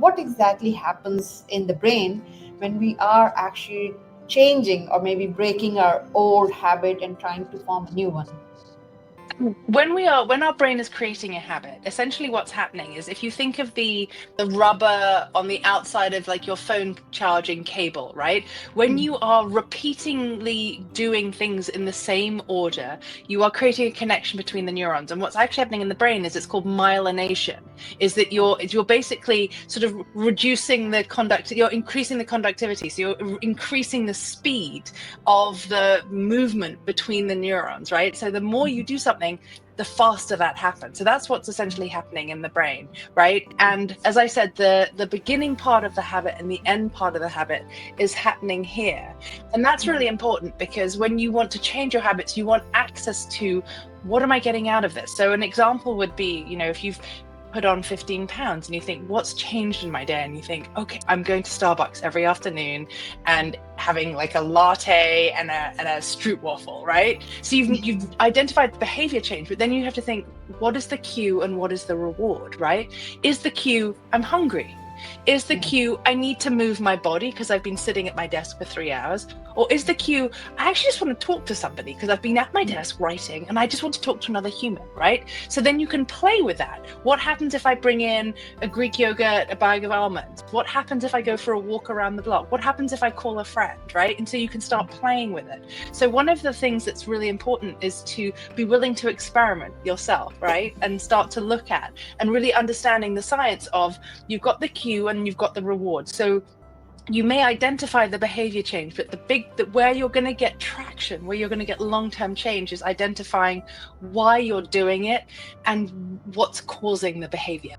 what exactly happens in the brain when we are actually changing or maybe breaking our old habit and trying to form a new one. When our brain is creating a habit, essentially what's happening is, if you think of the rubber on the outside of like your phone charging cable, right? When you are repeatedly doing things in the same order, you are creating a connection between the neurons. And what's actually happening in the brain is, it's called myelination, is that you're basically sort of reducing the you're increasing the conductivity, so you're increasing the speed of the movement between the neurons, right? So the more you do something, the faster that happens. So that's what's essentially happening in the brain, right? And as I said, the beginning part of the habit and the end part of the habit is happening here. And that's really important, because when you want to change your habits, you want access to, what am I getting out of this? So an example would be, if you've put on 15 pounds and you think, what's changed in my day? And you think, okay, I'm going to Starbucks every afternoon and having like a latte and a stroopwafel, right? So you've identified the behavior change, but then you have to think, what is the cue and what is the reward, right? Is the cue, I'm hungry? Is the cue, I need to move my body because I've been sitting at my desk for 3 hours? Or is the cue, I actually just want to talk to somebody because I've been at my desk writing and I just want to talk to another human, right? So then you can play with that. What happens if I bring in a Greek yogurt, a bag of almonds? What happens if I go for a walk around the block? What happens if I call a friend, right? And so you can start playing with it. So one of the things that's really important is to be willing to experiment yourself, right? And start to look at and really understanding the science of, you've got the cue and you've got the reward. So you may identify the behavior change, but where you're going to get traction, where you're going to get long-term change, is identifying why you're doing it and what's causing the behavior.